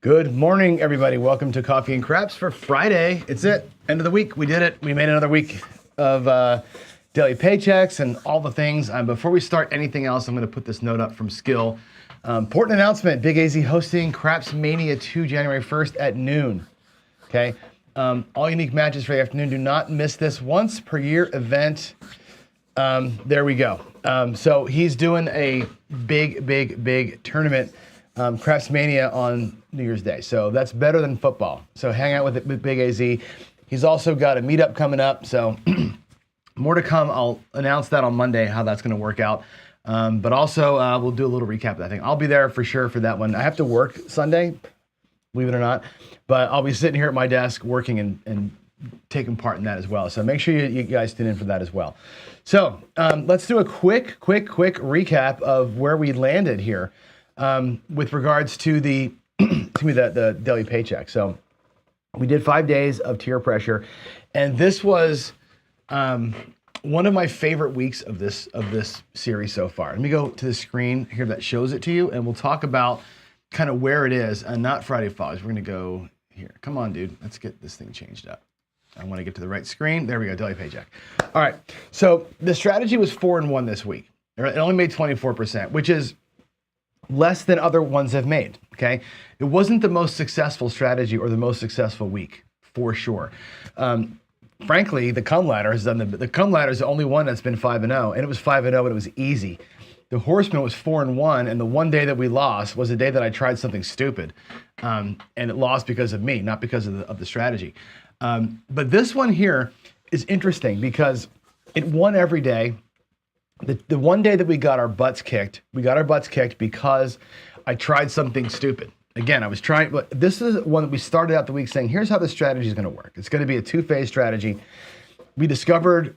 Good morning, everybody. Welcome to Coffee and Craps for Friday. It's it. End of the week. We did it. We made another week of daily paychecks and all the things. Before we start anything else, I'm going to put this note up from Skill. Important announcement. Big AZ hosting Craps Mania 2 January 1st at noon. Okay. All unique matches for the afternoon. Do not miss this once per year event. There we go. So he's doing a big tournament. Craps Mania on New Year's Day. So that's better than football. So hang out with Big AZ. He's also got a meetup coming up. So more to come. I'll announce that on Monday, how that's going to work out. But also we'll do a little recap of that thing. I'll be there for sure for that one. I have to work Sunday, believe it or not. But I'll be sitting here at my desk working and taking part in that as well. So make sure you guys tune in for that as well. So let's do a quick recap of where we landed here. With regards to the the daily paycheck. So we did 5 days of tier pressure, and this was one of my favorite weeks of this series so far. Let me go to the screen here that shows it to you, and we'll talk about kind of where it is, and not Friday Fogs. We're gonna go here. Come on, dude. Let's get this thing changed up. I want to get to the right screen. There we go, daily paycheck. All right, so the strategy was 4-1 this week. It only made 24%, which is less than other ones have made, okay? It wasn't the most successful strategy or the most successful week, for sure. Frankly, the Come Ladder has done the Come Ladder is the only one that's been 5-0, and it was 5-0 and it was easy. The Horseman was 4-1, and the one day that we lost was the day that I tried something stupid, and it lost because of me, not because of the strategy. But this one here is interesting because it won every day. The one day that we got our butts kicked because I tried something stupid. Again, I was trying, but this is one that we started out the week saying, here's how the strategy is going to work. It's going to be a two-phase strategy. We discovered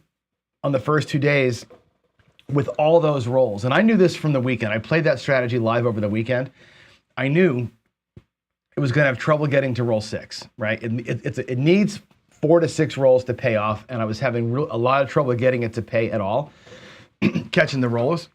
on the first 2 days with all those roles, and I knew this from the weekend. I played that strategy live over the weekend. I knew it was going to have trouble getting to roll 6, right? It needs 4 to 6 rolls to pay off, and I was having a lot of trouble getting it to pay at all. Catching the rolls.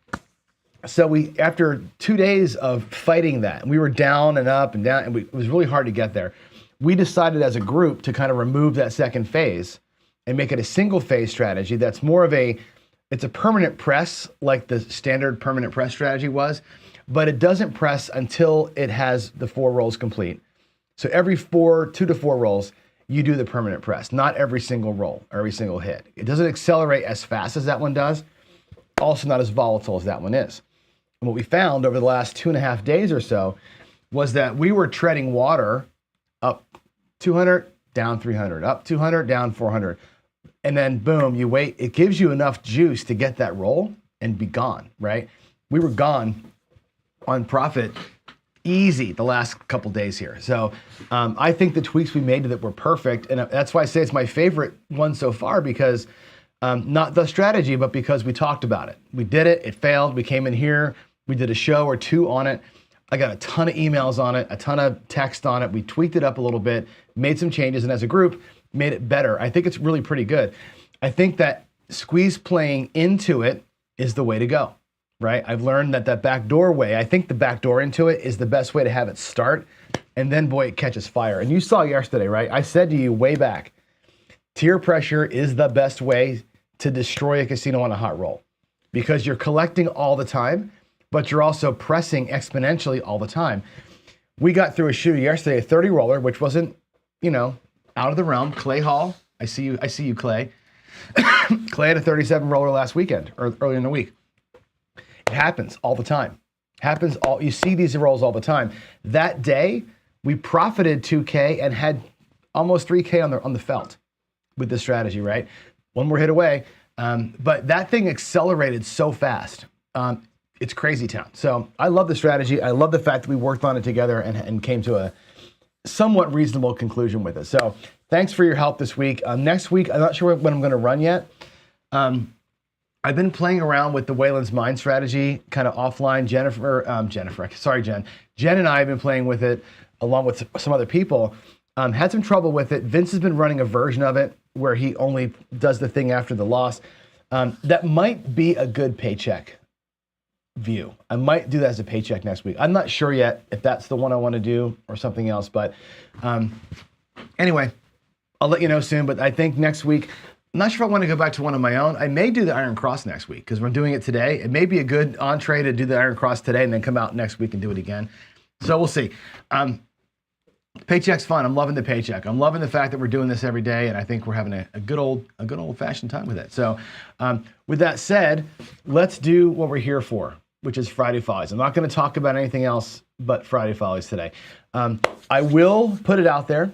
So after 2 days of fighting that, and we were down and up and down, and it was really hard to get there. We decided as a group to kind of remove that second phase and make it a single phase strategy that's more of it's a permanent press like the standard permanent press strategy was, but it doesn't press until it has the 4 rolls complete. So every 2 to 4 rolls, you do the permanent press, not every single roll, or every single hit. It doesn't accelerate as fast as that one does. Also not as volatile as that one is. And what we found over the last 2.5 days or so was that we were treading water up 200, down 300, up 200, down 400. And then boom, you wait. It gives you enough juice to get that roll and be gone, right? We were gone on profit easy the last couple days here. So I think the tweaks we made to that were perfect. And that's why I say it's my favorite one so far, because not the strategy, but because we talked about it. We did it, it failed, we came in here, we did a show or 2 on it. I got a ton of emails on it, a ton of text on it. We tweaked it up a little bit, made some changes, and as a group, made it better. I think it's really pretty good. I think that squeeze playing into it is the way to go, right? I've learned that backdoor way, I think the backdoor into it is the best way to have it start, and then boy, it catches fire. And you saw yesterday, right? I said to you way back, tier pressure is the best way to destroy a casino on a hot roll, because you're collecting all the time, but you're also pressing exponentially all the time. We got through a shooter yesterday, a 30 roller, which wasn't, out of the realm. Clay Hall, I see you, Clay. Clay had a 37 roller last weekend, or earlier in the week. It happens all the time. You see these rolls all the time. That day, we profited 2K and had almost 3K on the felt with this strategy, right? One more hit away, but that thing accelerated so fast. It's crazy town. So I love the strategy. I love the fact that we worked on it together and came to a somewhat reasonable conclusion with it. So thanks for your help this week. Next week, I'm not sure when I'm going to run yet. I've been playing around with the Wayland's Mine strategy, kind of offline. Jen and I have been playing with it along with some other people. Had some trouble with it. Vince has been running a version of it where he only does the thing after the loss. That might be a good paycheck view. I might do that as a paycheck next week. I'm not sure yet if that's the one I want to do or something else, but anyway, I'll let you know soon. But I think next week, I'm not sure if I want to go back to one of my own. I may do the Iron Cross next week because we're doing it today. It may be a good entree to do the Iron Cross today and then come out next week and do it again. So we'll see. Paycheck's fun. I'm loving the paycheck. I'm loving the fact that we're doing this every day, and I think we're having a good old-fashioned time with it. So with that said, let's do what we're here for, which is Friday Follies. I'm not going to talk about anything else but Friday Follies today. I will put it out there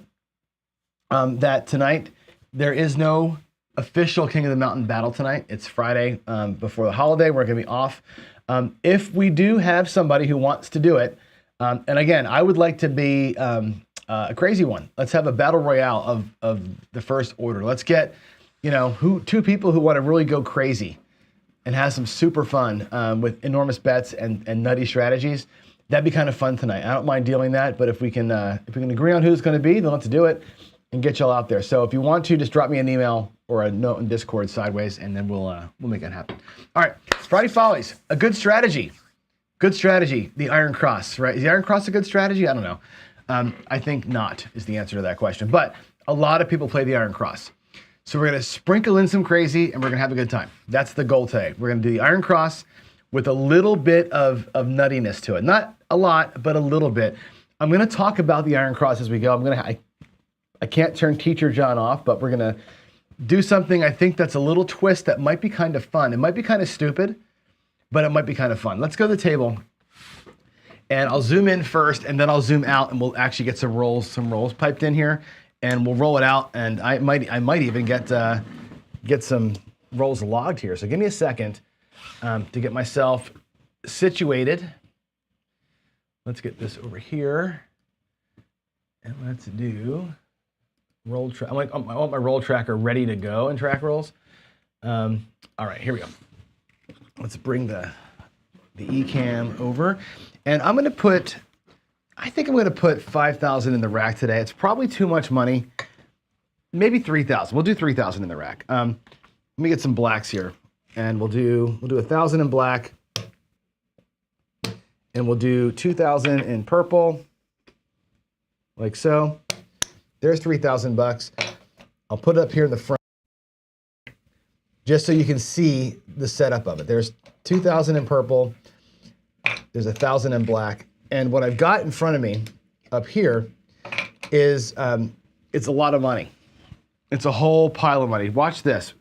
that tonight there is no official King of the Mountain battle tonight. It's Friday before the holiday. We're going to be off. If we do have somebody who wants to do it, and again, I would like to be a crazy one. Let's have a battle royale of the first order. Let's get, two people who want to really go crazy and have some super fun with enormous bets and nutty strategies. That'd be kind of fun tonight. I don't mind dealing that, but if we can agree on who it's going to be, then let's do it and get y'all out there. So if you want to, just drop me an email or a note in Discord sideways, and then we'll make it happen. All right, Friday Follies, a good strategy. Good strategy, the Iron Cross, right? Is the Iron Cross a good strategy? I don't know. I think not is the answer to that question. But a lot of people play the Iron Cross. So we're going to sprinkle in some crazy, and we're going to have a good time. That's the goal today. We're going to do the Iron Cross with a little bit of nuttiness to it. Not a lot, but a little bit. I'm going to talk about the Iron Cross as we go. I can't turn Teacher John off, but we're going to do something I think that's a little twist that might be kind of fun. It might be kind of stupid, but it might be kind of fun. Let's go to the table, and I'll zoom in first, and then I'll zoom out, and we'll actually get some rolls piped in here, and we'll roll it out. And I might even get some rolls logged here. So give me a second to get myself situated. Let's get this over here, and let's do roll track. I want my roll tracker ready to go in track rolls. All right, here we go. Let's bring the eCam over, and I think I'm going to put 5,000 in the rack today. It's probably too much money. Maybe 3,000. We'll do 3,000 in the rack. Let me get some blacks here, and we'll do 1,000 in black, and we'll do 2,000 in purple, like so. There's $3,000. I'll put it up here in the front, just so you can see the setup of it. There's 2,000 in purple, there's 1,000 in black, and what I've got in front of me up here is, it's a lot of money. It's a whole pile of money. Watch this.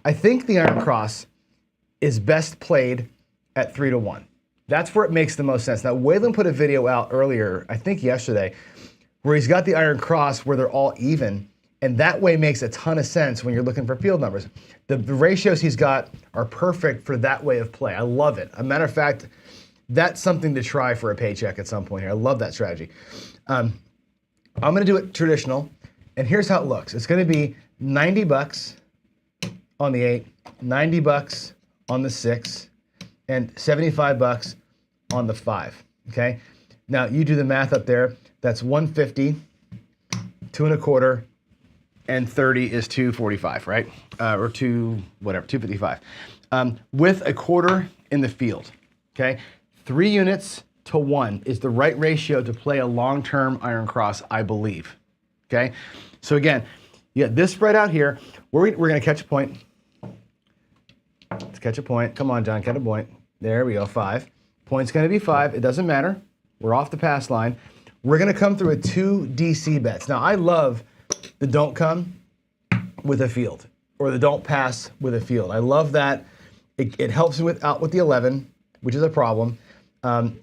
I think the Iron Cross is best played at 3-1. That's where it makes the most sense. Now, Waylon put a video out earlier, I think yesterday, where he's got the Iron Cross where they're all even, and that way makes a ton of sense when you're looking for field numbers. The ratios he's got are perfect for that way of play. I love it. A matter of fact, that's something to try for a paycheck at some point here. I love that strategy. I'm going to do it traditional, and here's how it looks. It's going to be $90 on the 8, $90 on the 6, and $75 on the 5. Okay. Now you do the math up there. That's 150, 2 1/4, and 30 is 245, right? Or 255. With a quarter in the field, okay? 3 units to 1 is the right ratio to play a long-term Iron Cross, I believe, okay? So again, you got this spread out here. We're gonna catch a point. Let's catch a point. Come on, John, catch a point. There we go, 5. Point's gonna be 5, it doesn't matter. We're off the pass line. We're going to come through with 2 DC bets. Now, I love the don't come with a field or the don't pass with a field. I love that. It helps me out with the 11, which is a problem.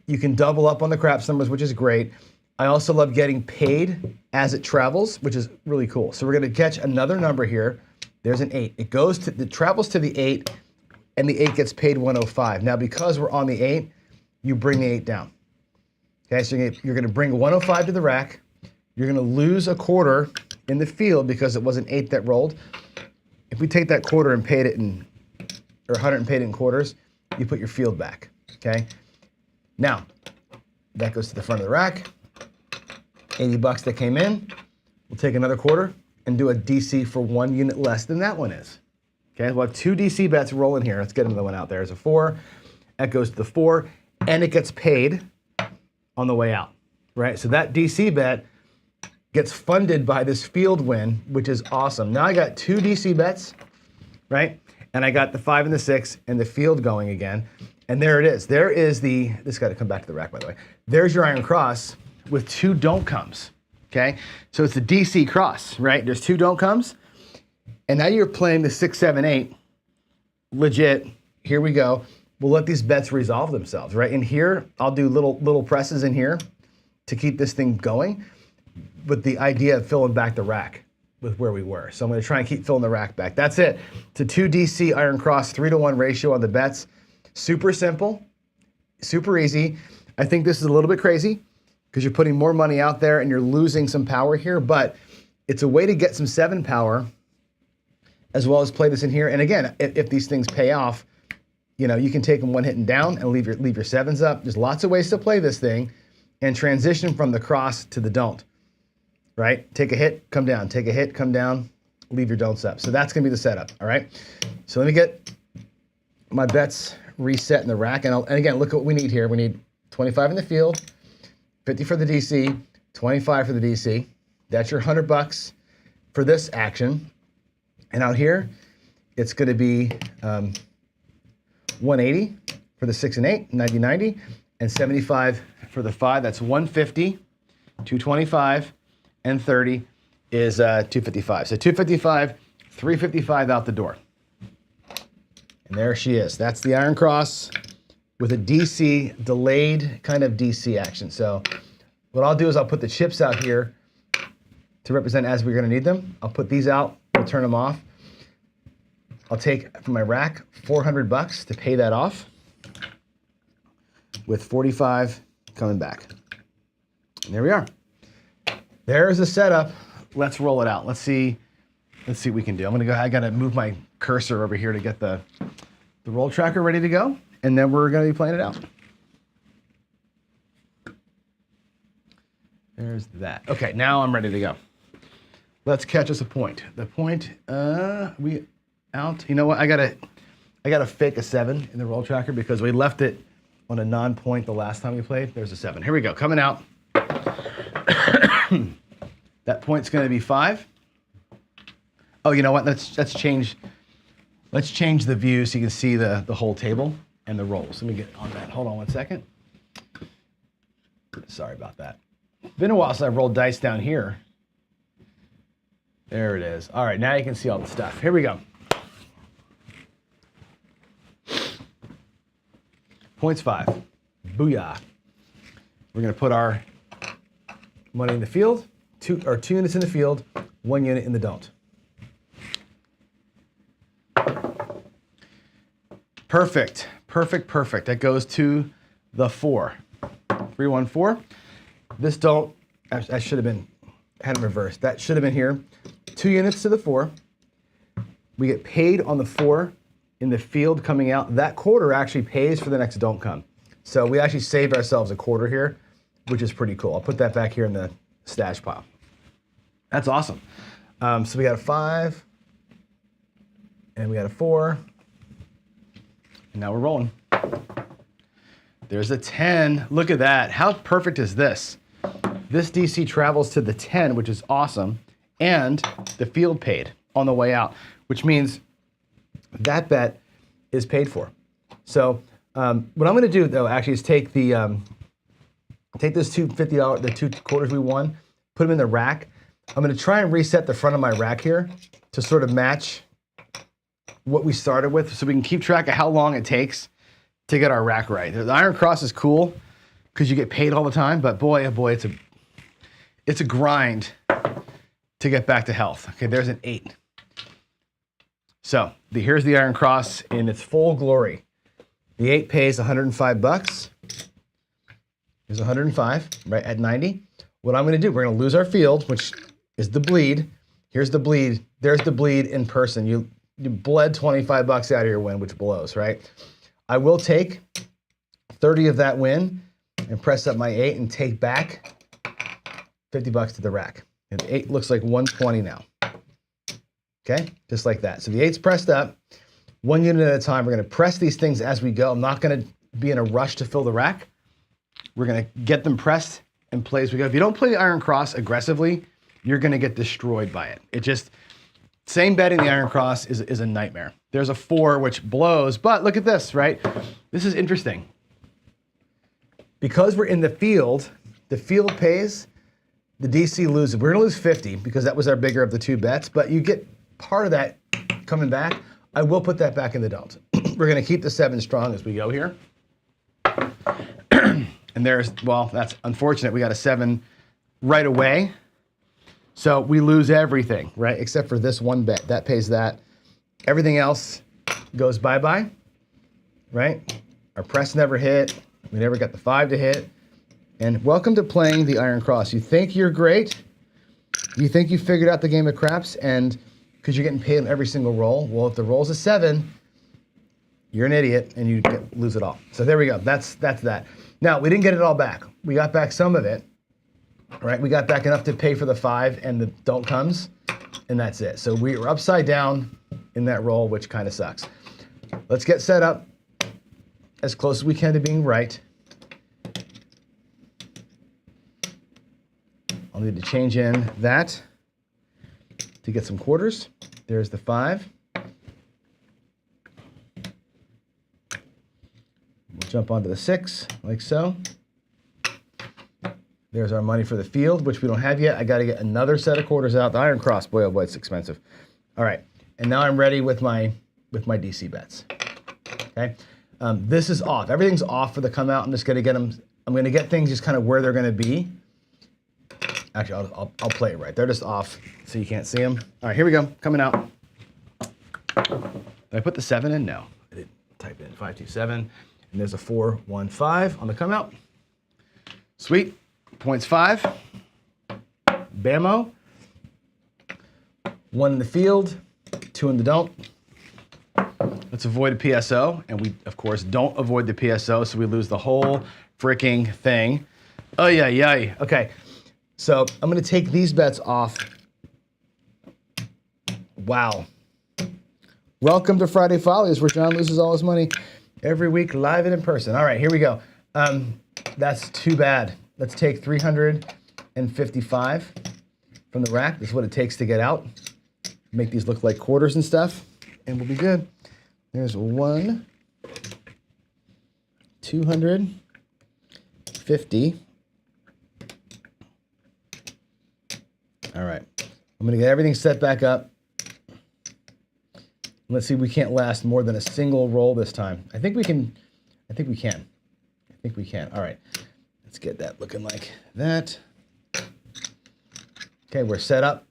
You can double up on the craps numbers, which is great. I also love getting paid as it travels, which is really cool. So we're going to catch another number here. There's an 8. It travels to the 8, and the 8 gets paid 105. Now, because we're on the 8, you bring the 8 down. Okay, so you're going to bring 105 to the rack. You're going to lose a quarter in the field because it was an 8 that rolled. If we take that quarter and paid it or 100 and paid it in quarters, you put your field back. Okay. Now that goes to the front of the rack. $80 that came in. We'll take another quarter and do a DC for 1 unit less than that one is. Okay, we'll have 2 DC bets rolling here. Let's get another one out there. There's a 4 that goes to the 4, and it gets paid on the way out, right? So that DC bet gets funded by this field win, which is awesome. Now I got 2 DC bets, right? And I got the 5 and the 6 and the field going again. And there it is. There is this got to come back to the rack, by the way. There's your iron cross with 2 don't comes, okay? So it's a DC cross, right? There's 2 don't comes. And now you're playing the 6, 7, 8, legit. Here we go. We'll let these bets resolve themselves, right? In here, I'll do little presses in here to keep this thing going, with the idea of filling back the rack with where we were. So I'm gonna try and keep filling the rack back. That's it. It's a 2 DC iron cross, 3-to-1 ratio on the bets. Super simple, super easy. I think this is a little bit crazy because you're putting more money out there and you're losing some power here, but it's a way to get some 7 power as well as play this in here. And again, if these things pay off, you know, you can take them one hit and down and leave your 7s up. There's lots of ways to play this thing and transition from the cross to the don't, right? Take a hit, come down, take a hit, come down, leave your don'ts up. So that's gonna be the setup, all right? So let me get my bets reset in the rack. And again, look at what we need here. We need 25 in the field, 50 for the DC, 25 for the DC. That's your $100 for this action. And out here, it's gonna be 180 for the 6 and 8, 90, 90, and 75 for the 5. That's 150, 225, and 30 is 255. So 255, 355 out the door. And there she is. That's the iron cross with a DC, delayed kind of DC action. So what I'll do is I'll put the chips out here to represent as we're gonna need them. I'll put these out, we'll turn them off. I'll take from my rack $400 to pay that off, with 45 coming back. And there we are. There's the setup. Let's roll it out. Let's see what we can do. I gotta move my cursor over here to get the roll tracker ready to go, and then we're gonna be playing it out. There's that. Okay, now I'm ready to go. Let's catch us a point. The point, we out. You know what? I gotta fake a 7 in the roll tracker because we left it on a non-point the last time we played. There's a 7. Here we go. Coming out. That point's gonna be 5. Oh, you know what? Let's change the view so you can see the whole table and the rolls. Let me get on that. Hold on one second. Sorry about that. Been a while since I rolled dice down here. There it is. All right, now you can see all the stuff. Here we go. Points 5. Booyah. We're gonna put our money in the field, 2 units in the field, 1 unit in the don't. Perfect, perfect, perfect. That goes to the 4. 3, 1, 4. This don't, I should have had it reversed. That should have been here. 2 units to the 4. We get paid on the 4 in the field coming out. That quarter actually pays for the next don't come. So we actually saved ourselves a quarter here, which is pretty cool. I'll put that back here in the stash pile. That's awesome. So we got a 5, and we got a 4, and now we're rolling. There's a 10. Look at that. How perfect is this? This DC travels to the 10, which is awesome, and the field paid on the way out, which means that bet is paid for. So what I'm going to do though actually is take those two $50, the 2 quarters we won, put them in the rack. I'm going to try and reset the front of my rack here to sort of match what we started with, so we can keep track of how long it takes to get our rack right. The iron cross is cool because you get paid all the time, but boy, oh boy, it's a grind to get back to health. Okay, there's an 8. So here's the iron cross in its full glory. The 8 pays $105. Here's 105, right at 90. What I'm gonna do, we're gonna lose our field, which is the bleed. Here's the bleed. There's the bleed in person. You bled $25 out of your win, which blows, right? I will take 30 of that win and press up my 8 and take back $50 to the rack. And the 8 looks like 120 now. Okay, just like that. So the 8's pressed up, 1 unit at a time. We're gonna press these things as we go. I'm not gonna be in a rush to fill the rack. We're gonna get them pressed and play as we go. If you don't play the Iron Cross aggressively, you're gonna get destroyed by it. It just, same betting the Iron Cross is a nightmare. There's a 4 which blows, but look at this, right? This is interesting. Because we're in the field pays, the DC loses. We're gonna lose 50 because that was our bigger of the 2 bets, but you get part of that coming back. I will put that back in the don't. We're gonna keep the 7 strong as we go here. And there's, well, that's unfortunate. We got a 7 right away. So we lose everything, right? Except for this one bet. That pays that. Everything else goes bye-bye, right? Our press never hit. We never got the 5 to hit. And welcome to playing the Iron Cross. You think you're great. You think you figured out the game of craps, and because you're getting paid on every single roll. Well, if the roll's a 7, you're an idiot and you lose it all. So there we go. That's that. Now, we didn't get it all back. We got back some of it, right? We got back enough to pay for the 5 and the don't comes, and that's it. So we were upside down in that roll, which kind of sucks. Let's get set up as close as we can to being right. I'll need to change in that to get some quarters. There's the 5. We'll jump onto the 6, like so. There's our money for the field, which we don't have yet. I got to get another set of quarters out. The Iron Cross, boy, oh boy, it's expensive. All right, and now I'm ready with my DC bets. Okay, this is off. Everything's off for the come out. I'm just gonna get them. I'm gonna get things just kind of where they're gonna be. Actually, I'll play it right. They're just off, so you can't see them. All right, here we go. Coming out. Did I put the 7 in? No, I didn't type in 527. And there's a 415 on the come out. Sweet. Points 5. Bammo. 1 in the field, 2 in the don't. Let's avoid a PSO, and we, of course, don't avoid the PSO, so we lose the whole freaking thing. Oh, yeah. Okay, so I'm going to take these bets off. Wow. Welcome to Friday Follies, where John loses all his money every week, live and in person. All right, here we go. That's too bad. Let's take 355 from the rack. This is what it takes to get out. Make these look like quarters and stuff, and we'll be good. There's 1, 250. All right, I'm gonna get everything set back up. Let's see if we can't last more than a single roll this time. I think we can. All right, let's get that looking like that. Okay, we're set up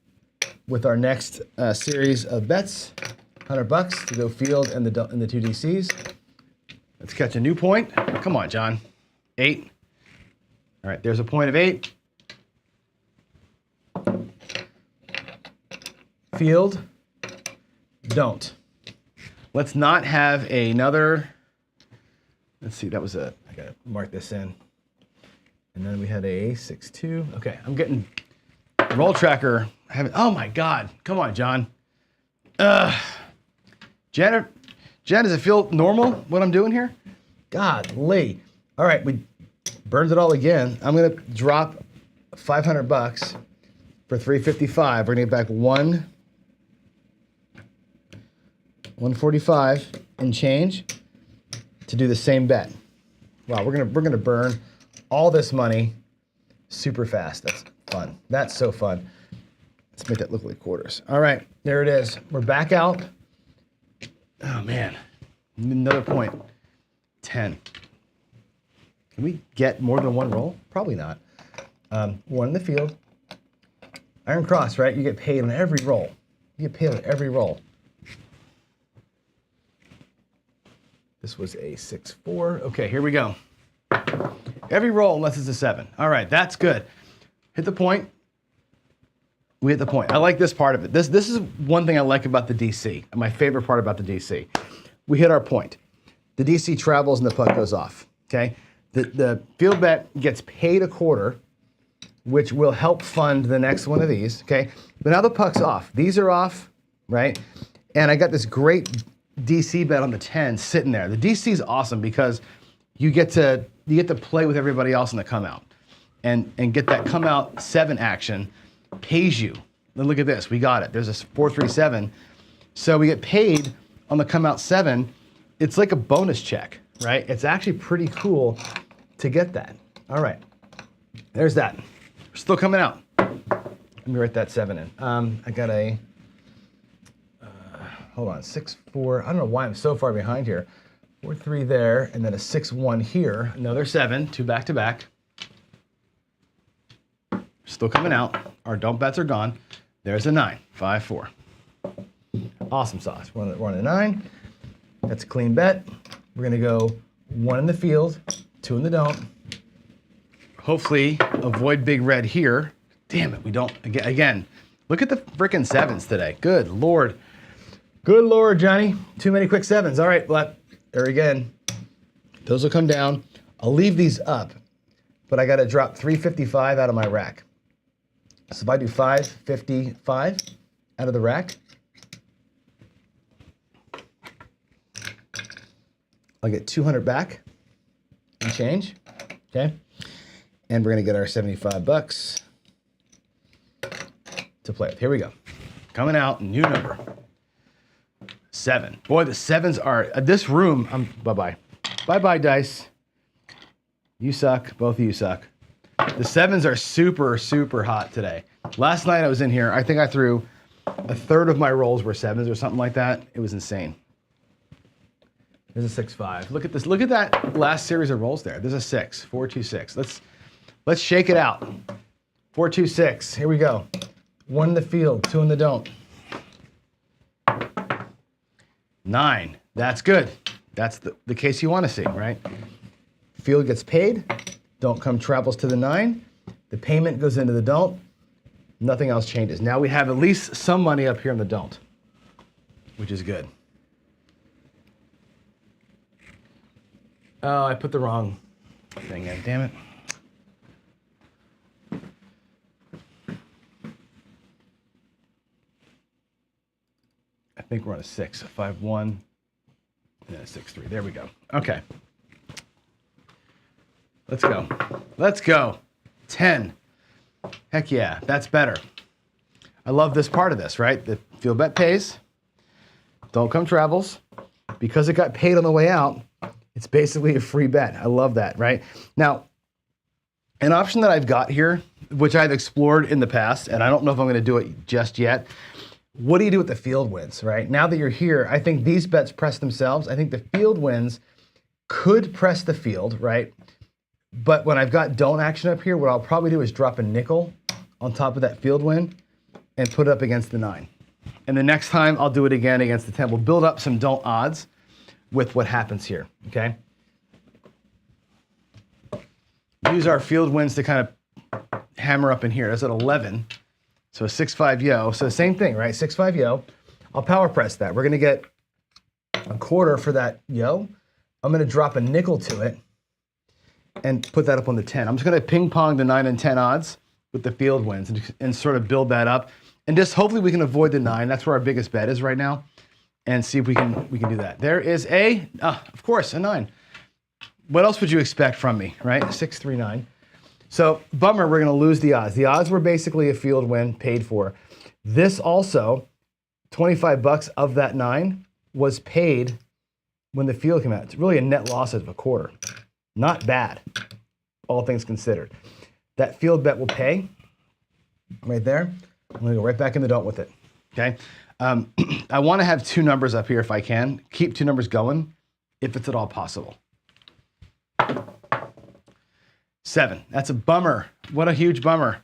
with our next series of bets. $100 to go field and the 2 DCs. Let's catch a new point. Come on, John. 8. All right, there's a point of 8. Field, don't. Let's not have another, let's see, that was I gotta mark this in. And then we had a 6-2. Okay, I'm getting roll tracker. Oh my God, come on, John. Jen, does it feel normal what I'm doing here? Godly. All right, we burned it all again. I'm gonna drop $500 for 355. We're gonna get back 145 and change to do the same bet. Wow, we're gonna burn all this money super fast. That's fun. That's so fun. Let's make that look like quarters. All right, there it is. We're back out. Oh man, another point. 10. Can we get more than one roll? Probably not. 1 in the field. Iron Cross, right? You get paid on every roll. You get paid on every roll. This was a 6-4. Okay, here we go. Every roll unless it's a 7. All right, that's good. Hit the point. We hit the point. I like this part of it. This is one thing I like about the DC. My favorite part about the DC. We hit our point. The DC travels and the puck goes off. Okay. The field bet gets paid a quarter, which will help fund the next one of these. Okay. But now the puck's off. These are off, right? And I got this great DC bet on the 10 sitting there. The DC is awesome because you get to play with everybody else in the come out and get that come out 7 action pays you. Then look at this, we got it. There's a 4-3-7. So we get paid on the come out 7. It's like a bonus check, right? It's actually pretty cool to get that. All right, there's that. Still coming out. Let me write that 7 in. I got a, hold on, 6-4. I don't know why I'm so far behind here. 4-3 there, and then a 6-1 here. Another 7, 2 back to back. Still coming out. Our don't bets are gone. There's a 9, 5-4. Awesome sauce. We're on a 9. That's a clean bet. We're gonna go 1 in the field, 2 in the don't. Hopefully avoid big red here. Damn it, we don't, again, look at the frickin' 7s today. Good Lord. Good Lord, Johnny. Too many quick 7s. All right, well, there again. Those will come down. I'll leave these up, but I gotta drop 355 out of my rack. So if I do 555 out of the rack, I'll get 200 back and change, okay? And we're gonna get our 75 bucks to play with. Here we go. Coming out, new number. 7. Boy, the 7s are, this room, bye-bye. Bye-bye, dice. You suck, both of you suck. The 7s are super, super hot today. Last night I was in here, I think I threw a third of my rolls were 7s or something like that. It was insane. There's a 6-5. Look at this. Look at that last series of rolls there. There's a 6, 4, 2, 6. Let's shake it out. 4, 2, 6. Here we go. 1 in the field, 2 in the don't. 9. That's good. That's the case you want to see, right? Field gets paid. Don't come travels to the 9. The payment goes into the don't. Nothing else changes. Now we have at least some money up here in the don't, which is good. Oh, I put the wrong thing in. Damn it. I think we're on a 6, a 5-1, and then a 6-3. There we go. Okay. Let's go. Let's go. 10. Heck yeah, that's better. I love this part of this, right? The field bet pays. Don't come travels. Because it got paid on the way out, it's basically a free bet. I love that, right? Now, an option that I've got here, which I've explored in the past, and I don't know if I'm going to do it just yet. What do you do with the field wins, right? Now that you're here, I think these bets press themselves. I think the field wins could press the field, right? But when I've got don't action up here, what I'll probably do is drop a nickel on top of that field win and put it up against the 9. And the next time I'll do it again against the 10. We'll build up some don't odds with what happens here, okay? Use our field wins to kind of hammer up in here. That's at 11. So a 6-5 yo. So same thing, right? 6-5 yo. I'll power press that. We're gonna get a quarter for that yo. I'm gonna drop a nickel to it and put that up on the 10. I'm just gonna ping pong the 9 and 10 odds with the field wins and sort of build that up. And just hopefully we can avoid the 9. That's where our biggest bet is right now. And see if we can do that. There is a, of course, a 9. What else would you expect from me, right? 6-3-9. So bummer, we're gonna lose the odds. The odds were basically a field win paid for. This also, 25 bucks of that 9 was paid when the field came out. It's really a net loss of a quarter. Not bad, all things considered. That field bet will pay right there. I'm gonna go right back in the don't with it, okay? I wanna have 2 numbers up here if I can. Keep 2 numbers going, if it's at all possible. 7, that's a bummer. What a huge bummer.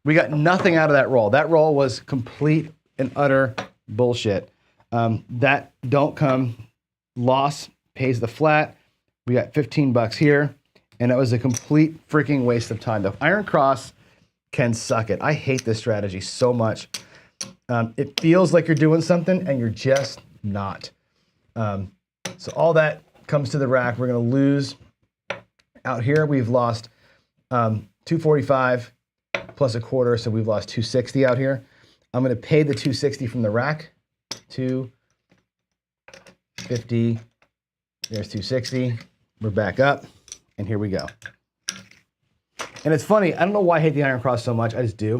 We got nothing out of that roll. That roll was complete and utter bullshit. That don't come loss pays the flat. We got 15 bucks here, and it was a complete freaking waste of time. The Iron Cross can suck it. I hate this strategy so much. It feels like you're doing something, and you're just not. So all that comes to the rack. We're gonna lose out here. We've lost 245 plus a quarter, so we've lost 260 out here. I'm gonna pay the 260 from the rack. 250, there's 260. We're back up, and here we go. And it's funny, I don't know why I hate the iron cross so much, I just do.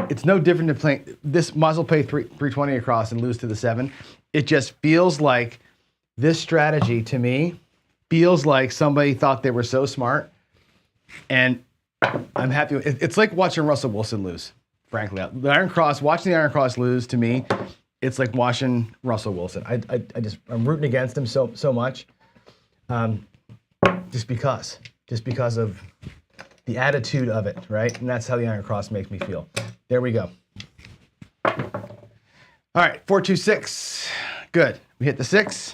It's no different than playing, this might as well play 320 across and lose to the 7. It just feels like this strategy, to me, feels like somebody thought they were so smart, and I'm happy. It's like watching Russell Wilson lose, frankly. Watching the iron cross lose, to me, it's like watching Russell Wilson. I'm rooting against him so much. Just because of the attitude of it, right? And that's how the iron cross makes me feel. There we go. All right, 4-2-6. Good. We hit the 6.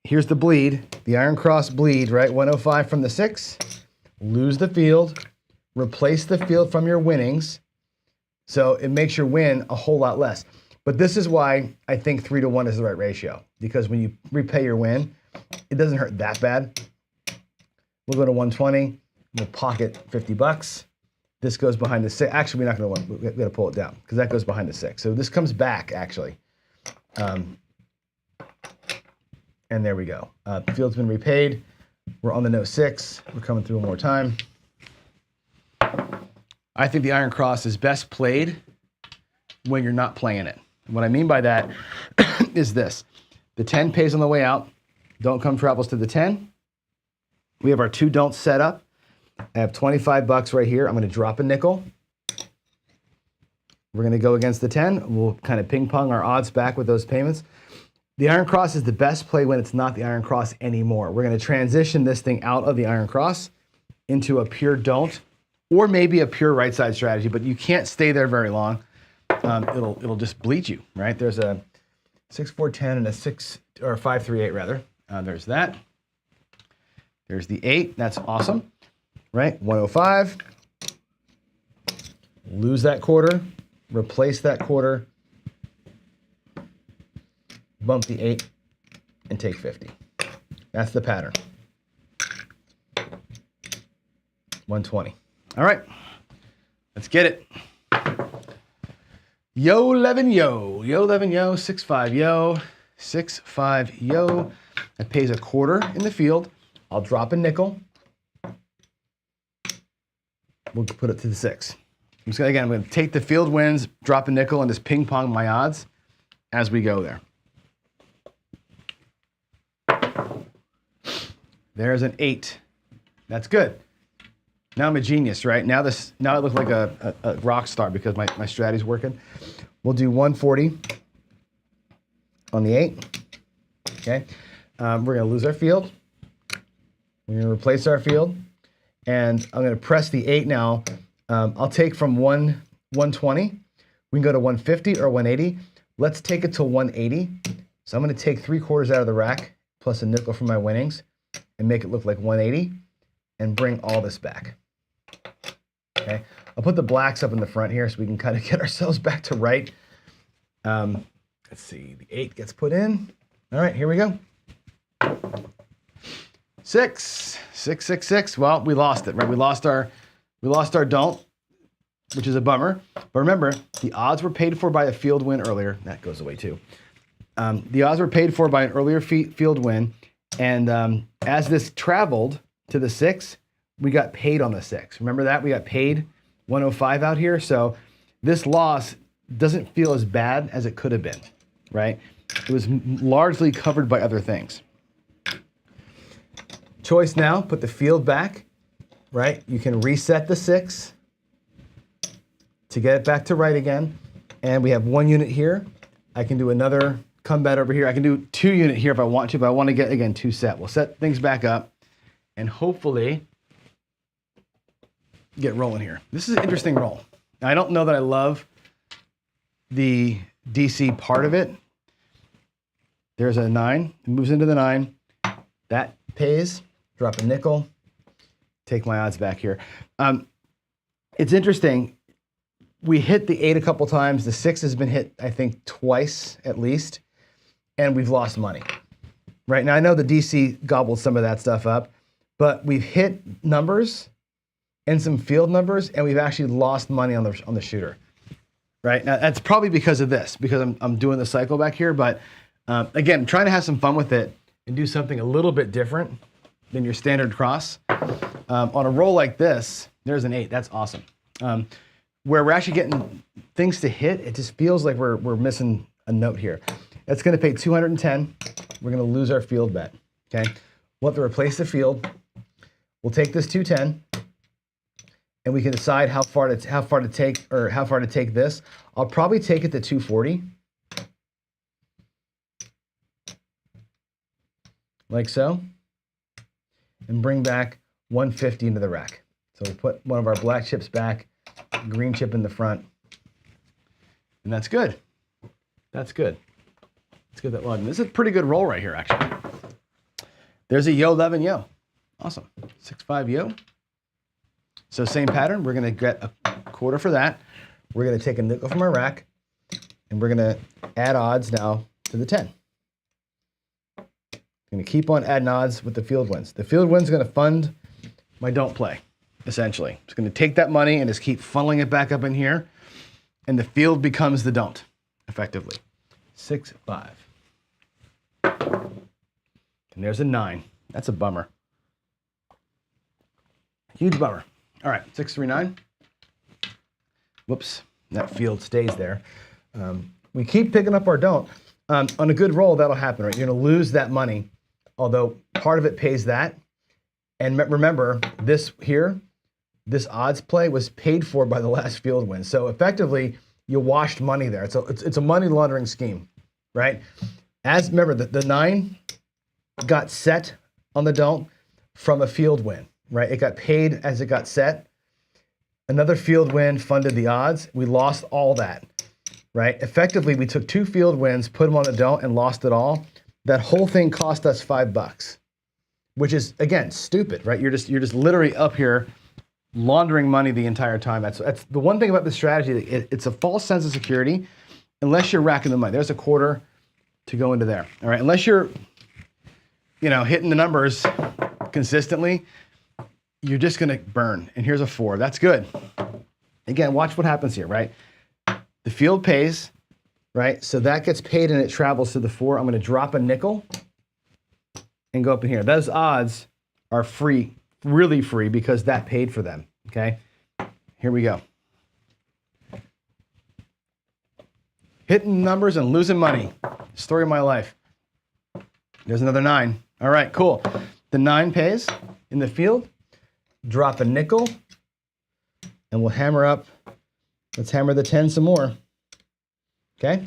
Here's the bleed, the iron cross bleed, right? 105 from the 6. Lose the field, replace the field from your winnings. So it makes your win a whole lot less. But this is why I think 3-to-1 is the right ratio, because when you repay your win, it doesn't hurt that bad. We'll go to 120. We'll pocket $50. This goes behind the 6. Actually, we're not going to. We got to pull it down because that goes behind the 6. So this comes back actually, and there we go. Field's been repaid. We're on the no 6. We're coming through one more time. I think the iron cross is best played when you're not playing it. What I mean by that is this: the 10 pays on the way out. Don't come travels to the 10. We have our 2 don'ts set up. I have $25 right here. I'm going to drop a nickel. We're going to go against the 10. We'll kind of ping pong our odds back with those payments. The iron cross is the best play when it's not the iron cross anymore. We're going to transition this thing out of the iron cross into a pure don't, or maybe a pure right side strategy, but you can't stay there very long. It'll just bleed you, right? There's a 6-4-10 and a 5-3-8 rather. There's that. There's the 8. That's awesome, right? 105. Lose that quarter. Replace that quarter. Bump the 8 and take 50. That's the pattern. 120. All right, let's get it. Yo, Levin, yo. Yo, Levin, yo. 6-5, yo. 6-5, yo. That pays a quarter in the field. I'll drop a nickel. We'll put it to the 6. I'm going to take the field wins, drop a nickel, and just ping pong my odds as we go there. There's an 8. That's good. Now I'm a genius, right? Now I look like a rock star because my strategy's working. We'll do 140 on the 8. Okay. We're going to lose our field. We're going to replace our field. And I'm going to press the 8 now. I'll take from 120. We can go to 150 or 180. Let's take it to 180. So I'm going to take 3 quarters out of the rack plus a nickel from my winnings and make it look like 180 and bring all this back. Okay. I'll put the blacks up in the front here so we can kind of get ourselves back to right. Let's see. The 8 gets put in. All right, here we go. 6, 6, 6, 6. Well, we lost it, right? We lost our don't, which is a bummer. But remember, the odds were paid for by a field win earlier. That goes away too. The odds were paid for by an earlier field win, and as this traveled to the 6, we got paid on the 6. Remember that? We got paid 105 out here. So this loss doesn't feel as bad as it could have been, right? It was largely covered by other things. Choice now, put the field back, right? You can reset the 6 to get it back to right again. And we have 1 unit here. I can do another combat over here. I can do 2 unit here if I want to, but I want to get, again, 2 set. We'll set things back up and hopefully get rolling here. This is an interesting roll. Now, I don't know that I love the DC part of it. There's a 9. It moves into the 9. That pays. Drop a nickel. Take my odds back here. It's interesting. We hit the 8 a couple times. The 6 has been hit, I think, twice at least. And we've lost money. Right now, I know the DC gobbled some of that stuff up, but we've hit numbers and some field numbers, and we've actually lost money on the shooter. Right now, that's probably because of this, because I'm doing the cycle back here. But again, trying to have some fun with it and do something a little bit different. than your standard cross. On a roll like this, there's an 8. That's awesome. Where we're actually getting things to hit, it just feels like we're missing a note here. That's going to pay 210. We're going to lose our field bet. Okay, we'll have to replace the field. We'll take this 210, and we can decide how far to take this. I'll probably take it to 240, like so, and bring back 150 into the rack. So we'll put one of our black chips back, green chip in the front, and that's good. That's good. Let's get that logged in. This is a pretty good roll right here, actually. There's a yo 11 yo. Awesome. 6-5 yo. So same pattern. We're going to get a quarter for that. We're going to take a nickel from our rack, and we're going to add odds now to the 10. Going to keep on adding odds with the field wins. The field wins going to fund my don't play, essentially. It's going to take that money and just keep funneling it back up in here, and the field becomes the don't, effectively. 6-5. And there's a 9. That's a bummer. Huge bummer. All right, 6-3-9. Whoops, that field stays there. We keep picking up our don't. On a good roll, that'll happen, right? You're going to lose that money, although part of it pays that. And remember, this here, this odds play was paid for by the last field win. So effectively, you washed money there. It's a money laundering scheme, right? Remember, the 9 got set on the don't from a field win, right? It got paid as it got set. Another field win funded the odds. We lost all that, right? Effectively, we took 2 field wins, put them on the don't, and lost it all. That whole thing cost us $5, which is, again, stupid, right? You're just literally up here laundering money the entire time. That's the one thing about this strategy. It's a false sense of security unless you're racking the money. There's a quarter to go into there. All right, unless you're, hitting the numbers consistently, you're just gonna burn. And here's a 4. That's good. Again, watch what happens here, right? The field pays, right? So that gets paid and it travels to the 4. I'm gonna drop a nickel and go up in here. Those odds are free, really free, because that paid for them, okay? Here we go. Hitting numbers and losing money. Story of my life. There's another 9. All right, cool. The 9 pays in the field. Drop a nickel, and we'll hammer up. Let's hammer the 10 some more. Okay?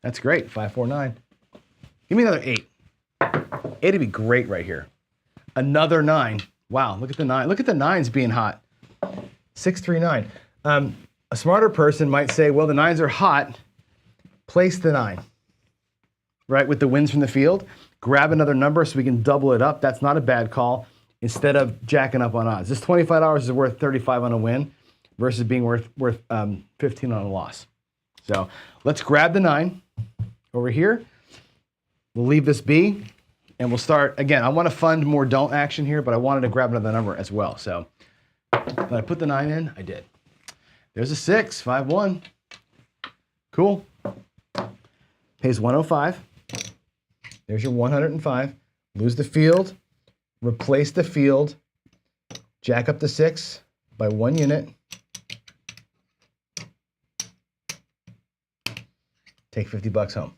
That's great. 5, 4, 9. Give me another 8. 8 would be great right here. Another 9. Wow, look at the 9. Look at the 9s being hot. 6, 3, 9. A smarter person might say, well, the 9s are hot. Place the 9, right, with the wins from the field. Grab another number so we can double it up. That's not a bad call. Instead of jacking up on odds. This $25 is worth 35 on a win versus being worth 15 on a loss. So let's grab the 9 over here. We'll leave this be, and we'll start. Again, I want to fund more don't action here, but I wanted to grab another number as well. So did I put the 9 in? I did. There's a 6, 5, 1. Cool. Pays 105. There's your 105. Lose the field. Replace the field, jack up the 6 by 1 unit, take $50 home.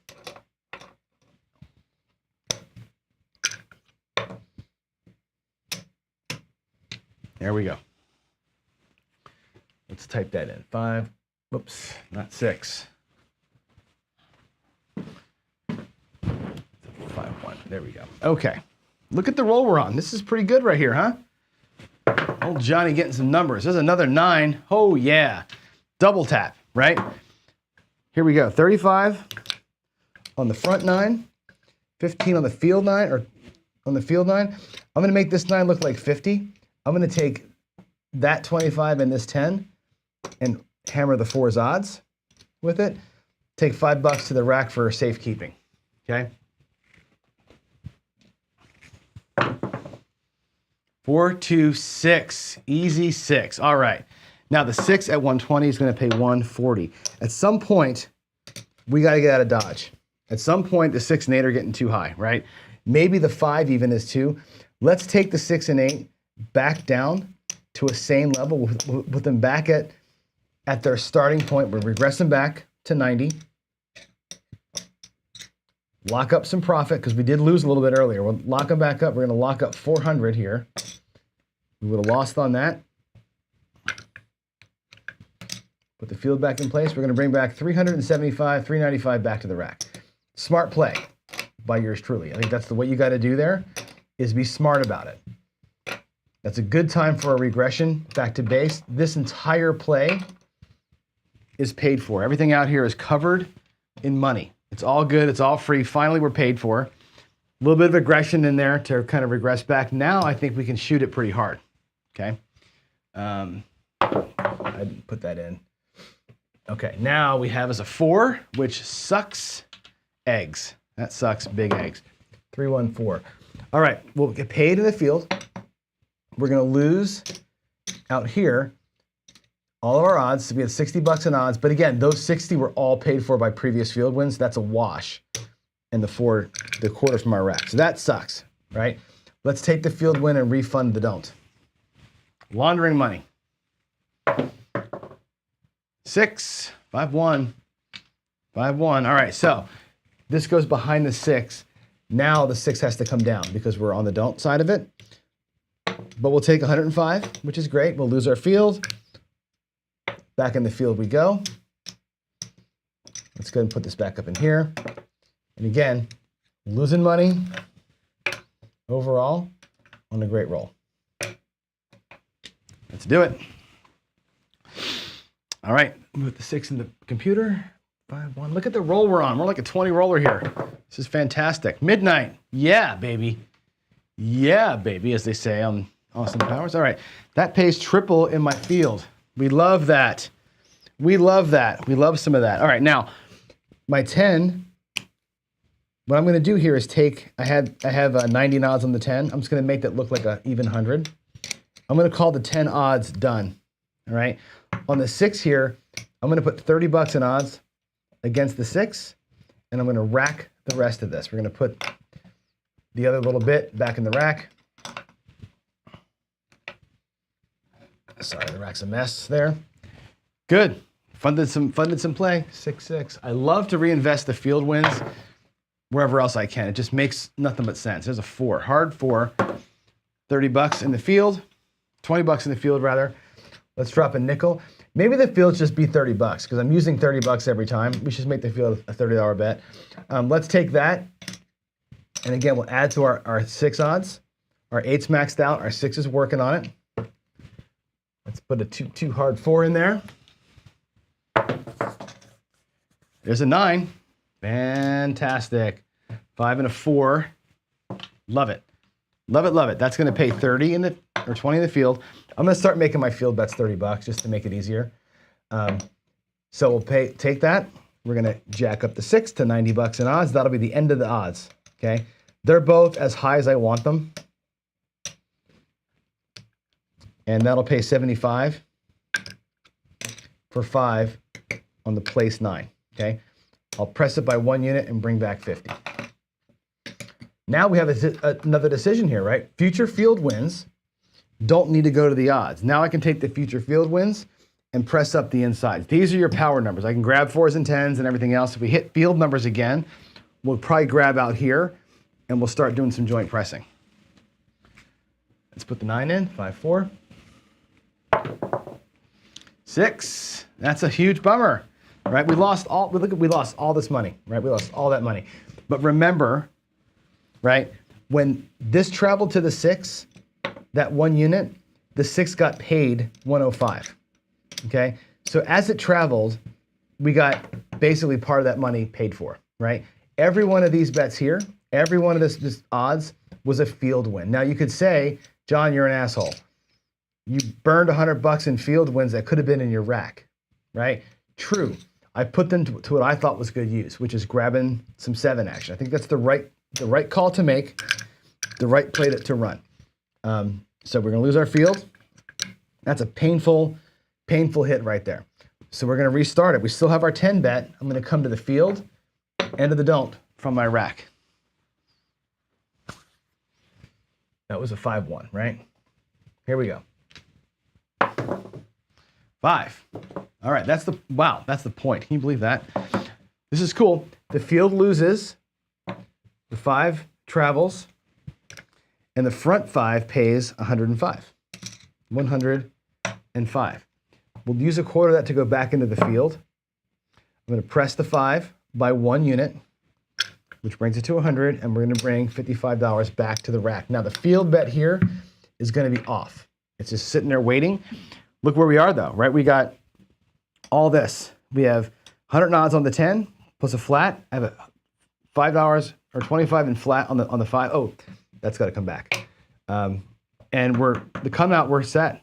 There we go. Let's type that in. 5, whoops, not 6. 5, 1, there we go. Okay. Look at the roll we're on. This is pretty good right here, huh? Old Johnny getting some numbers. There's another 9. Oh, yeah. Double tap, right? Here we go. 35 on the front 9, 15 on the field 9, or on the field 9. I'm going to make this 9 look like 50. I'm going to take that 25 and this 10 and hammer the 4's odds with it. Take $5 to the rack for safekeeping, okay? 4, 2, 6. Easy 6. All right. Now the 6 at 120 is going to pay 140. At some point, we got to get out of Dodge. At some point, the 6 and 8 are getting too high, right? Maybe the 5 even is too. Let's take the 6 and 8 back down to a sane level with them back at their starting point. We're regressing back to 90. Lock up some profit because we did lose a little bit earlier. We'll lock them back up. We're going to lock up 400 here. We would have lost on that. Put the field back in place. We're going to bring back 375, 395 back to the rack. Smart play by yours truly. I think that's what you got to do there is be smart about it. That's a good time for a regression back to base. This entire play is paid for. Everything out here is covered in money. It's all good. It's all free. Finally, we're paid for. A little bit of aggression in there to kind of regress back. Now I think we can shoot it pretty hard. Okay. I didn't put that in. Okay, now we have as a 4, which sucks eggs. That sucks big eggs. 314. All right, we'll get paid in the field. We're going to lose out here all of our odds. So we had 60 bucks in odds. But again, those 60 were all paid for by previous field wins. That's a wash. And the quarters from our rack. So that sucks, right? Let's take the field win and refund the don't. Laundering money. 6, 5-1, 5-1. All right, so this goes behind the 6. Now the 6 has to come down because we're on the don't side of it. But we'll take 105, which is great. We'll lose our field. Back in the field we go. Let's go ahead and put this back up in here. And again, losing money overall on a great roll. Let's do it. All right, move the 6 in the computer. 5-1. Look at the roll we're on. We're like a 20 roller here. This is fantastic. Midnight. Yeah, baby. Yeah, baby, as they say on Austin Powers. All right, that pays triple in my field. We love that. We love that. We love some of that. All right, now my 10. What I'm going to do here is take. I have 90 odds on the 10. I'm just going to make that look like an even 100. I'm going to call the 10 odds done. All right. On the 6 here, I'm going to put 30 bucks in odds against the 6, and I'm going to rack the rest of this. We're going to put the other little bit back in the rack. Sorry, the rack's a mess there. Good. Funded some play. 6-6. I love to reinvest the field wins wherever else I can. It just makes nothing but sense. There's a 4. Hard 4. 30 bucks in the field. 20 bucks in the field, rather. Let's drop a nickel. Maybe the field just be 30 bucks because I'm using 30 bucks every time. We should make the field a $30 bet. Let's take that. And again, we'll add to our 6 odds. Our 8's maxed out. Our 6 is working on it. Let's put a 2 hard 4 in there. There's a 9. Fantastic. 5 and a 4. Love it. Love it, love it. That's going to pay 30 in the or 20 in the field. I'm going to start making my field bets 30 bucks just to make it easier. So we'll take that. We're going to jack up the 6 to 90 bucks in odds. That'll be the end of the odds. Okay. They're both as high as I want them. And that'll pay 75 for 5 on the place 9. Okay. I'll press it by 1 unit and bring back 50. Now we have another decision here, right? Future field wins don't need to go to the odds. Now I can take the future field wins and press up the insides. These are your power numbers. I can grab 4s and 10s and everything else. If we hit field numbers again, we'll probably grab out here and we'll start doing some joint pressing. Let's put the 9 in. 5-4. 6. That's a huge bummer, right? We lost all this money, right? We lost all that money. But remember, right, when this traveled to the 6, that 1 unit, the 6 got paid 105. Okay, so as it traveled, we got basically part of that money paid for, right? Every one of these bets here, every one of this odds was a field win. Now you could say, John, you're an asshole. You burned 100 bucks in field wins that could have been in your rack, right? True. I put them to what I thought was good use, which is grabbing some 7 action. I think that's the right call to make, the right play to run. So we're going to lose our field. That's a painful hit right there. So we're going to restart it. We still have our 10 bet. I'm going to come to the field and to the don't from my rack. That was a 5-1, right? Here we go. 5. All right, that's the point. Can you believe that? This is cool. The field loses, the 5 travels, and the front 5 pays 105. 105. We'll use a quarter of that to go back into the field. I'm going to press the 5 by 1 unit, which brings it to 100, and we're going to bring $55 back to the rack. Now, the field bet here is going to be off. It's just sitting there waiting. Look where we are, though, right? We got all this. We have 100 odds on the 10 plus a flat. I have a $5 or 25 in flat on the 5. Oh, that's got to come back. And the come out, we're set.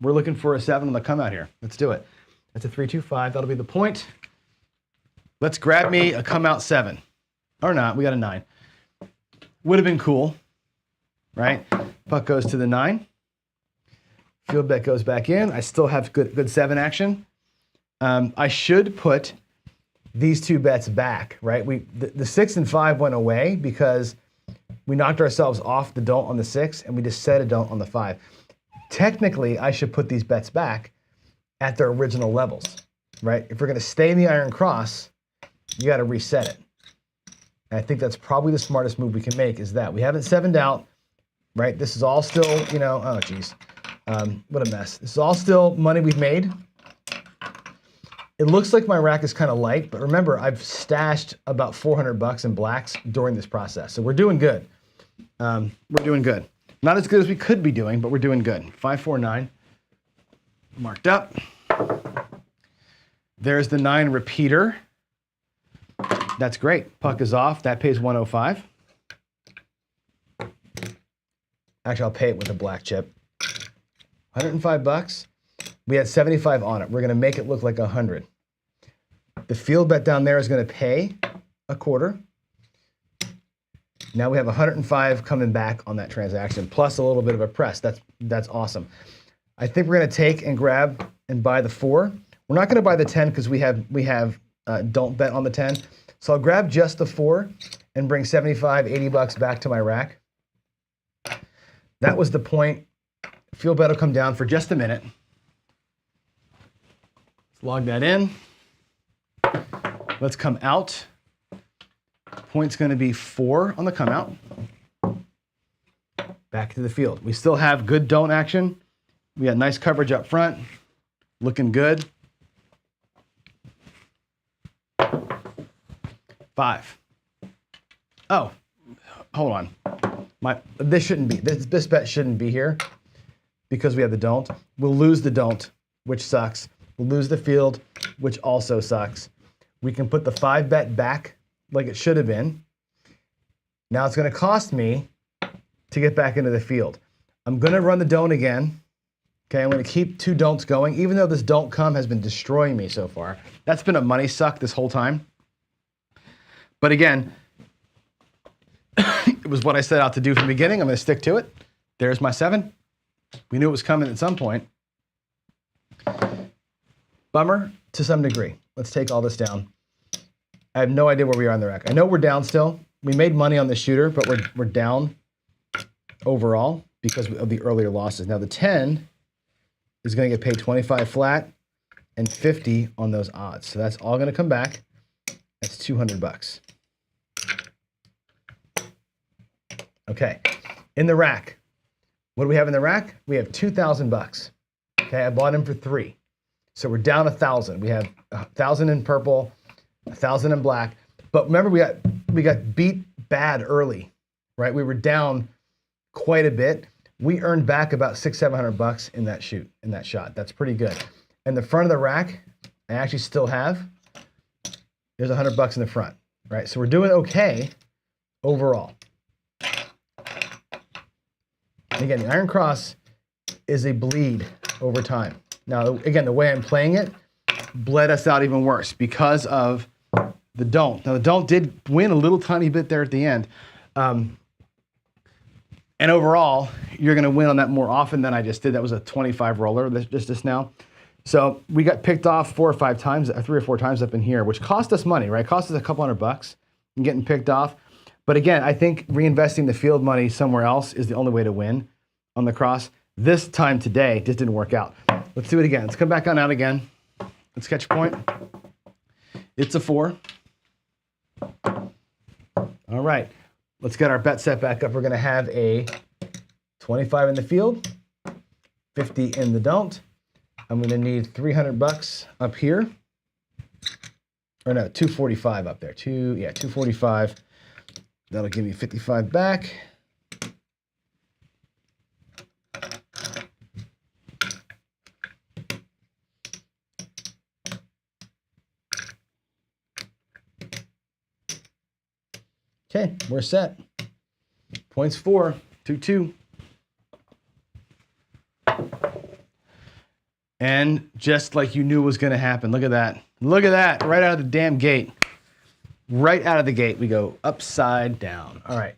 We're looking for a 7 on the come out here. Let's do it. That's a 3-2-5. That'll be the point. Let's grab me a come out 7. Or not. We got a 9. Would have been cool, right? Puck goes to the 9. Field bet goes back in. I still have good 7 action. I should put these 2 bets back, right? The 6 and 5 went away because we knocked ourselves off the don't on the 6 and we just set a don't on the 5. Technically, I should put these bets back at their original levels, right? If we're going to stay in the Iron Cross, you got to reset it. And I think that's probably the smartest move we can make is that. We haven't 7'd out, right? This is all still, oh, geez. What a mess. This is all still money we've made. It looks like my rack is kind of light, but remember, I've stashed about $400 in blacks during this process. So we're doing good. We're doing good. Not as good as we could be doing, but we're doing good. 5-4-9. Marked up. There's the 9 repeater. That's great. Puck is off. That pays 105. Actually, I'll pay it with a black chip. $105. We had 75 on it. We're going to make it look like 100. The field bet down there is going to pay a quarter. Now we have 105 coming back on that transaction, plus a little bit of a press. That's awesome. I think we're going to take and grab and buy the 4. We're not going to buy the 10 because we have don't bet on the 10. So I'll grab just the 4 and bring 75, 80 bucks back to my rack. That was the point. Field bet will come down for just a minute. Let's log that in. Let's come out. Point's going to be 4 on the come out. Back to the field. We still have good don't action. We got nice coverage up front. Looking good. 5. Oh, hold on. This bet shouldn't be here because we have the don't. We'll lose the don't, which sucks. We'll lose the field, which also sucks. We can put the 5 bet back like it should have been. Now it's going to cost me to get back into the field. I'm going to run the don't again. Okay, I'm going to keep 2 don'ts going, even though this don't come has been destroying me so far. That's been a money suck this whole time. But again, it was what I set out to do from the beginning. I'm going to stick to it. There's my 7. We knew it was coming at some point. Bummer to some degree. Let's take all this down. I have no idea where we are on the rack. I know we're down still. We made money on the shooter, but we're down overall because of the earlier losses. Now the 10 is going to get paid 25 flat and 50 on those odds. So that's all going to come back. That's 200 bucks. Okay, in the rack. What do we have in the rack? We have 2,000 bucks. Okay, I bought him for 3. So we're down 1,000. We have 1,000 in purple, 1,000 in black. But remember, we got beat bad early, right? We were down quite a bit. We earned back about $600-700 bucks in that shot. That's pretty good. And the front of the rack, I actually still have. There's 100 bucks in the front, right? So we're doing okay overall. And again, the Iron Cross is a bleed over time. Now, again, the way I'm playing it bled us out even worse because of the don't. Now, the don't did win a little tiny bit there at the end. And overall, you're going to win on that more often than I just did. That was a 25 roller just now. So we got picked off 4 or 5 times, 3 or 4 times up in here, which cost us money, right? Cost us a couple $100 and getting picked off. But again, I think reinvesting the field money somewhere else is the only way to win on the cross. This time today just didn't work out. Let's do it again. Let's come back on out again. Let's catch a point. It's a 4. All right, let's get our bet set back up. We're gonna have a 25 in the field, 50 in the don't. I'm gonna need 300 bucks up here. Or no, 245 up there. 245. That'll give me 55 back. Okay, we're set. Points 4, 2-2. And just like you knew was gonna happen, look at that. Look at that, right out of the damn gate. Right out of the gate, we go upside down. All right,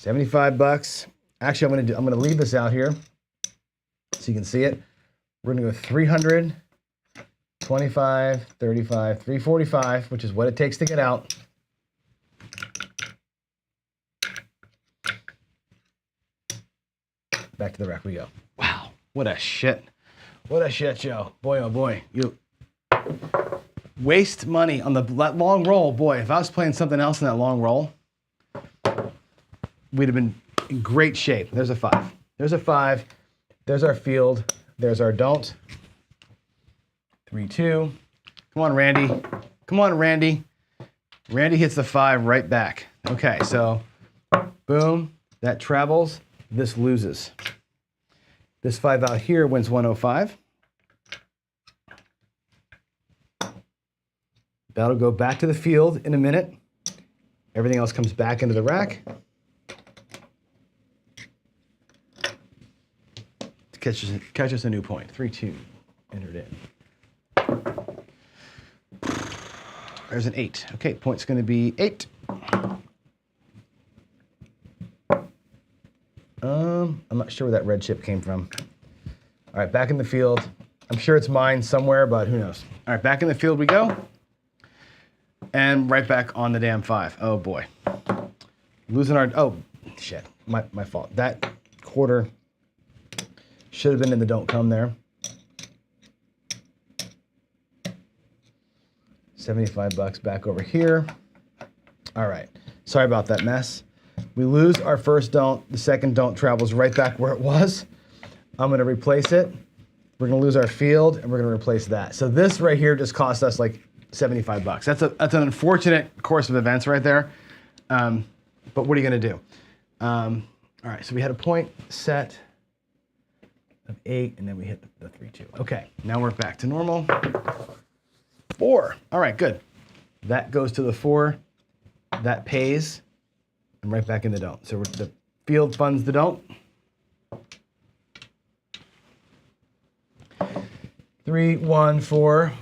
75 bucks. Actually, I'm gonna leave this out here so you can see it. We're gonna go 300, 25, 35, 345, which is what it takes to get out. Back to the rack we go. Wow, what a shit. What a shit show. Boy, oh boy. You waste money on that long roll. Boy, if I was playing something else in that long roll, we'd have been in great shape. There's a 5. There's a 5. There's our field. There's our don't. 3-2. Come on, Randy. Come on, Randy. Randy hits the 5 right back. Okay, so boom, that travels. This loses. This 5 out here wins 105. That'll go back to the field in a minute. Everything else comes back into the rack. Catch us a new point. 3-2. Entered in. There's an 8. Okay, point's going to be 8. I'm not sure where that red chip came from. All right, back in the field. I'm sure it's mine somewhere, but who knows? All right, back in the field we go. And right back on the damn 5. Oh boy. Losing our, oh shit, my fault. That quarter should have been in the don't come there. 75 bucks back over here. All right, sorry about that mess. We lose our first don't, the second don't travels right back where it was. I'm gonna replace it. We're gonna lose our field and we're gonna replace that. So this right here just cost us like 75 bucks. That's an unfortunate course of events right there. But what are you gonna do? All right, so we had a point set of 8 and then we hit the 3-2. Okay, now we're back to normal. 4, all right, good. That goes to the 4, that pays. And right back in the don't. So the field funds the don't. 3, 1, 4.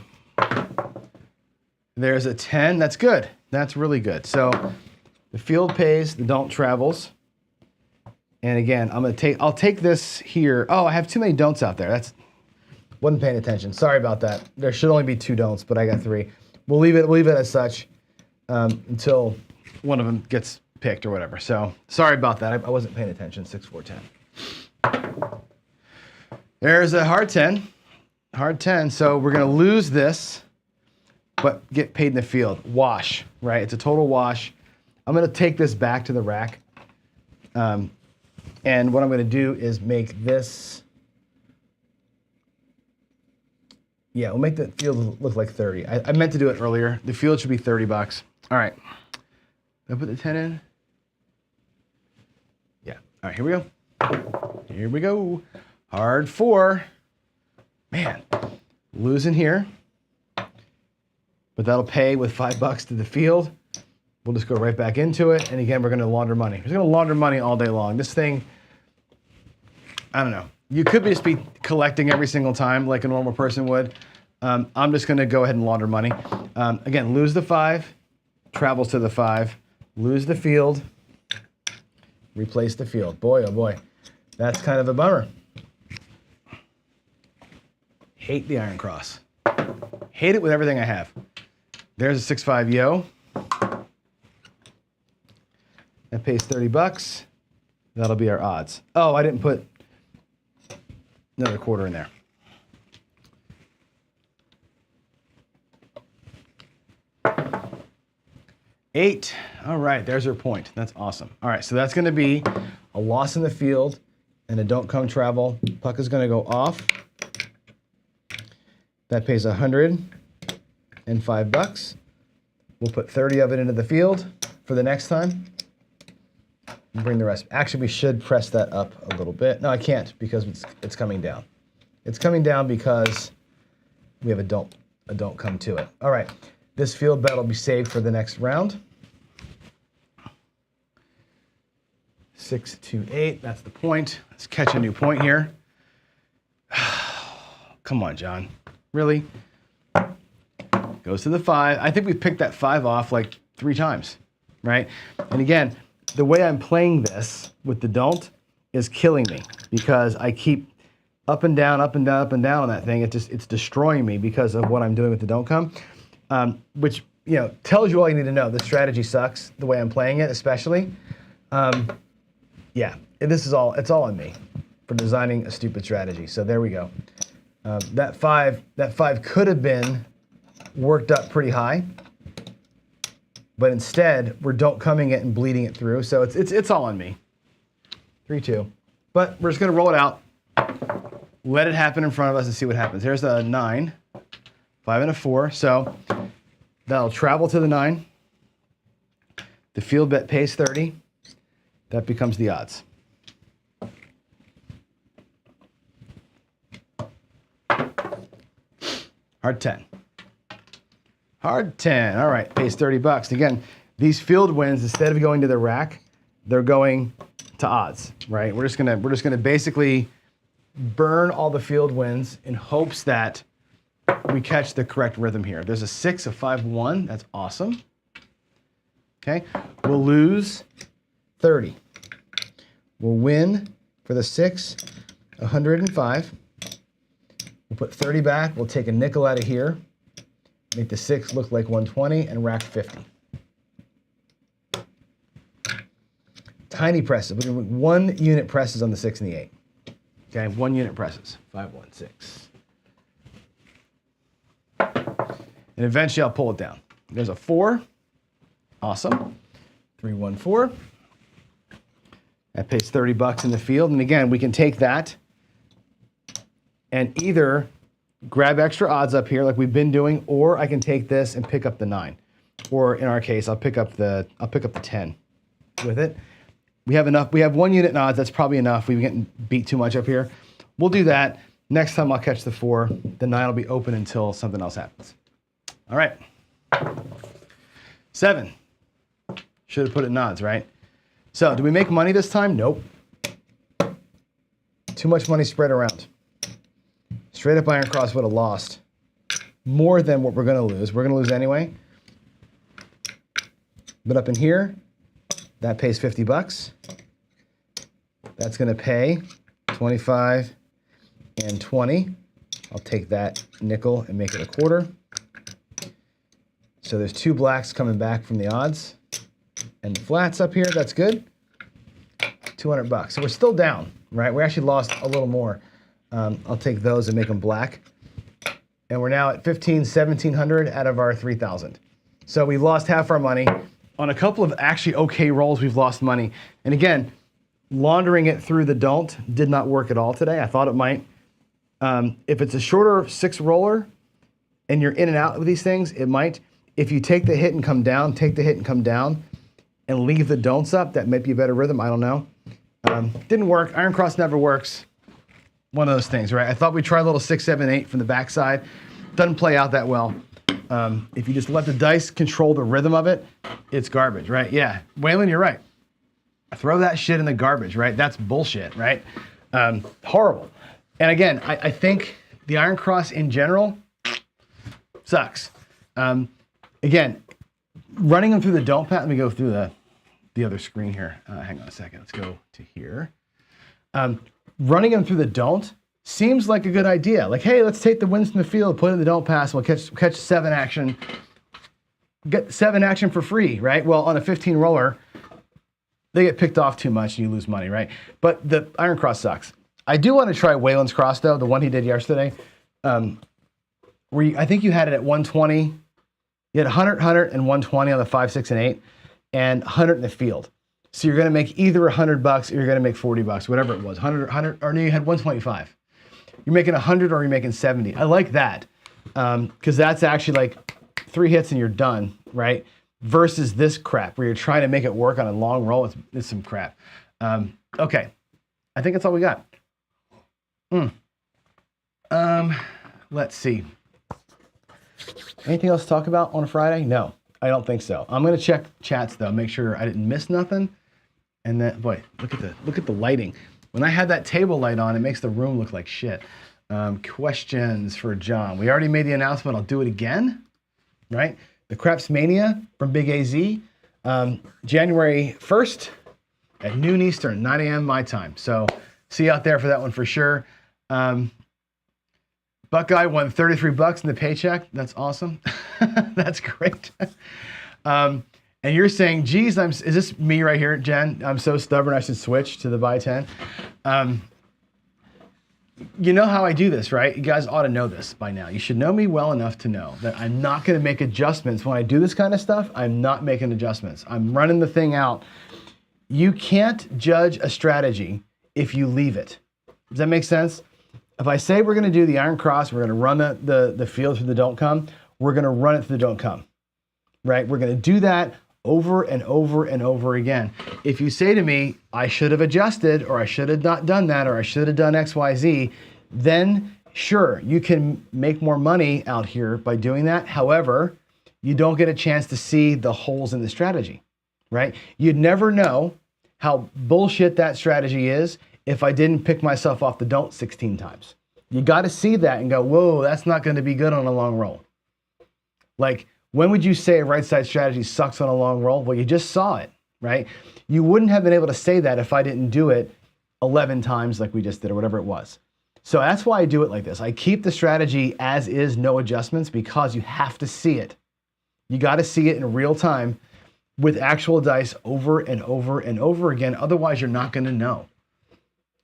There's a 10. That's good. That's really good. So the field pays, the don't travels. And again, I'll take this here. Oh, I have too many don'ts out there. Wasn't paying attention. Sorry about that. There should only be 2 don'ts, but I got 3. We'll leave it as such until one of them gets picked or whatever. So sorry about that. I wasn't paying attention. 6, 4, 10. There's a hard 10. Hard 10. So we're going to lose this, but get paid in the field. Wash, right? It's a total wash. I'm going to take this back to the rack. And what I'm going to do is make this. Yeah, we'll make the field look like 30. I meant to do it earlier. The field should be 30 bucks. All right. Did I put the 10 in? Yeah. All right, here we go. Here we go. Hard 4. Man, losing here. But that'll pay with 5 bucks to the field. We'll just go right back into it. And again, we're going to launder money. We're just going to launder money all day long. This thing, I don't know. You could just be collecting every single time like a normal person would. I'm just going to go ahead and launder money. Again, lose the 5, travels to the 5, lose the field, replace the field. Boy, oh boy, that's kind of a bummer. Hate the Iron Cross. Hate it with everything I have. There's a 6-5 yo. That pays 30 bucks. That'll be our odds. Oh, I didn't put another quarter in there. $8. All right, there's our point. That's awesome. All right, so that's going to be a loss in the field and a don't come travel. Puck is going to go off. That pays 105 bucks. We'll put 30 of it into the field for the next time. And bring the rest. Actually, we should press that up a little bit. No, I can't because it's coming down. It's coming down because we have a don't come to it. All right, this field bet will be saved for the next round. 6 to 8. That's the point. Let's catch a new point here. Come on, John. Really? Goes to the 5. I think we've picked that 5 off like 3 times, right? And again, the way I'm playing this with the don't is killing me because I keep up and down, up and down, up and down on that thing. It's destroying me because of what I'm doing with the don't come, which tells you all you need to know. The strategy sucks the way I'm playing it, especially. Yeah, it's all on me for designing a stupid strategy. So there we go. That five could have been worked up pretty high. But instead, we're don't coming it and bleeding it through. So it's all on me. 3-2. But we're just going to roll it out. Let it happen in front of us and see what happens. Here's a 9, 5 and a 4. So that'll travel to the 9. The field bet pays 30. That becomes the odds. Hard 10. Hard 10. All right, pays 30 bucks. Again, these field wins, instead of going to the rack, they're going to odds, right? We're just gonna basically burn all the field wins in hopes that we catch the correct rhythm here. There's a 6, a 5, 1. That's awesome. Okay, we'll lose 30. We'll win for the 6, 105. We'll put 30 back. We'll take a nickel out of here. Make the 6 look like 120 and rack 50. Tiny presses. We're going to 1 unit presses on the 6 and the 8. Okay, 1 unit presses. 5, 1, 6. And eventually I'll pull it down. There's a 4. Awesome. 3, 1, 4. That pays 30 bucks in the field. And again, we can take that and either grab extra odds up here like we've been doing, or I can take this and pick up the 9. Or in our case, I'll pick up the 10 with it. We have enough. We have 1 unit in odds. That's probably enough. We've getting beat too much up here. We'll do that. Next time I'll catch the 4. The 9 will be open until something else happens. All right. 7. Should have put it in odds, right? So do we make money this time? Nope. Too much money spread around. Straight up iron cross would have lost more than what we're going to lose. We're going to lose anyway. But up in here, that pays 50 bucks. That's going to pay 25 and 20. I'll take that nickel and make it a quarter. So there's 2 blacks coming back from the odds. And the flats up here, that's good. 200 bucks. So we're still down, right? We actually lost a little more. I'll take those and make them black. And we're now at 1,700 out of our 3,000. So we lost half our money. On a couple of actually okay rolls, we've lost money. And again, laundering it through the don't did not work at all today. I thought it might. If it's a shorter 6 roller and you're in and out of these things, it might. If you take the hit and come down, take the hit and come down and leave the don'ts up, that might be a better rhythm. I don't know. Didn't work. Iron cross never works. One of those things, right? I thought we'd try a little 6, 7, 8 from the backside. Doesn't play out that well. If you just let the dice control the rhythm of it, it's garbage, right? Yeah, Waylon, you're right. Throw that shit in the garbage, right? That's bullshit, right? Horrible. And again, I think the iron cross in general sucks. Again, running them through the don't pat. Let me go through the other screen here. Hang on a second. Let's go to here. Running them through the don't seems like a good idea. Like, hey, let's take the wins from the field, put in the don't pass, we'll catch 7 action, get 7 action for free, right? Well, on a 15 roller, they get picked off too much and you lose money, right? But the Iron Cross sucks. I do want to try Waylon's Cross though, the one he did yesterday. I think you had it at 120. You had 100, 100, and 120 on the 5, 6, and 8, and 100 in the field. So you're going to make either $100 or you're going to make $40, whatever it was. 100, or no, you had 125. You're making 100 or you're making 70. I like that because that's actually like 3 hits and you're done, right? Versus this crap where you're trying to make it work on a long roll. It's some crap. Okay, I think that's all we got. Let's see. Anything else to talk about on a Friday? No, I don't think so. I'm gonna check chats though, make sure I didn't miss nothing. And then, boy, look at the lighting. When I had that table light on, it makes the room look like shit. Questions for John. We already made the announcement. I'll do it again, right? The Craps Mania from Big AZ, January 1st at noon Eastern, 9 a.m. my time. So see you out there for that one for sure. Buckeye won $33 in the paycheck. That's awesome. That's great. And you're saying, geez, is this me right here, Jen? I'm so stubborn I should switch to the buy 10. You know how I do this, right? You guys ought to know this by now. You should know me well enough to know that I'm not going to make adjustments. When I do this kind of stuff, I'm not making adjustments. I'm running the thing out. You can't judge a strategy if you leave it. Does that make sense? If I say we're going to do the Iron Cross, we're going to run the field through the don't come, we're going to run it through the don't come, right? We're going to do that over and over and over again. If you say to me, I should have adjusted, or I should have not done that, or I should have done X, Y, Z, then sure, you can make more money out here by doing that. However, you don't get a chance to see the holes in the strategy, right? You'd never know how bullshit that strategy is if I didn't pick myself off the don't 16 times. You got to see that and go, whoa, that's not going to be good on a long roll. Like, when would you say a right side strategy sucks on a long roll? Well, you just saw it, right? You wouldn't have been able to say that if I didn't do it 11 times like we just did or whatever it was. So that's why I do it like this. I keep the strategy as is, no adjustments, because you have to see it. You got to see it in real time with actual dice over and over and over again. Otherwise, you're not going to know.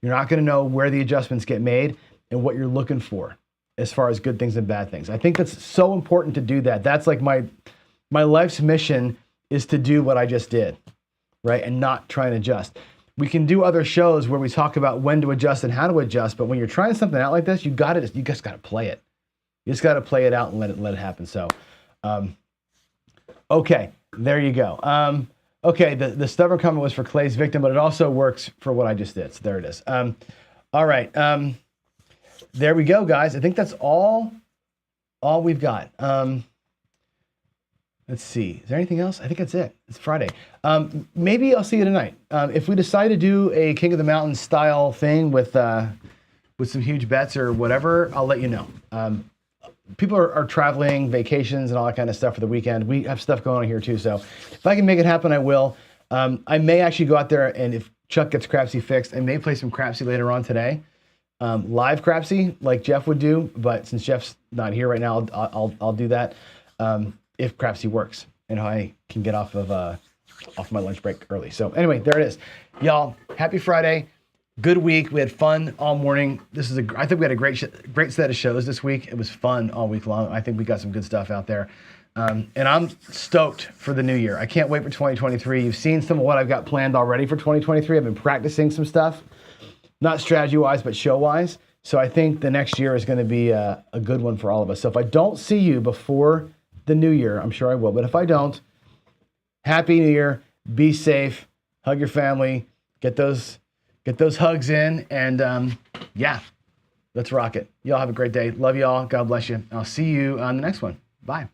You're not going to know where the adjustments get made and what you're looking for as far as good things and bad things. I think that's so important to do that. That's like my life's mission is to do what I just did, right? And not try and adjust. We can do other shows where we talk about when to adjust and how to adjust, but when you're trying something out like this, you just got to play it. You just got to play it out and let it happen. So, okay, there you go. Okay, the stubborn comment was for Clay's victim, but it also works for what I just did. So there it is. All right, there we go, guys. I think that's all we've got. Let's see. Is there anything else? I think that's it. It's Friday. Maybe I'll see you tonight. If we decide to do a King of the Mountain style thing with some huge bets or whatever, I'll let you know. People are traveling, vacations, and all that kind of stuff for the weekend. We have stuff going on here too, so if I can make it happen, I will. I may actually go out there, and if Chuck gets Crapsy fixed, I may play some Crapsy later on today. Live Crapsy, like Jeff would do, but since Jeff's not here right now, I'll do that if Crapsy works, and I can get off my lunch break early. So anyway, there it is. Y'all, happy Friday. Good week. We had fun all morning. I think we had a great set of shows this week. It was fun all week long. I think we got some good stuff out there. And I'm stoked for the new year. I can't wait for 2023. You've seen some of what I've got planned already for 2023. I've been practicing some stuff, not strategy-wise, but show-wise. So I think the next year is going to be a good one for all of us. So if I don't see you before the new year, I'm sure I will. But if I don't, Happy New Year. Be safe. Hug your family. Get those hugs in, and yeah, let's rock it. Y'all have a great day. Love y'all. God bless you. I'll see you on the next one. Bye.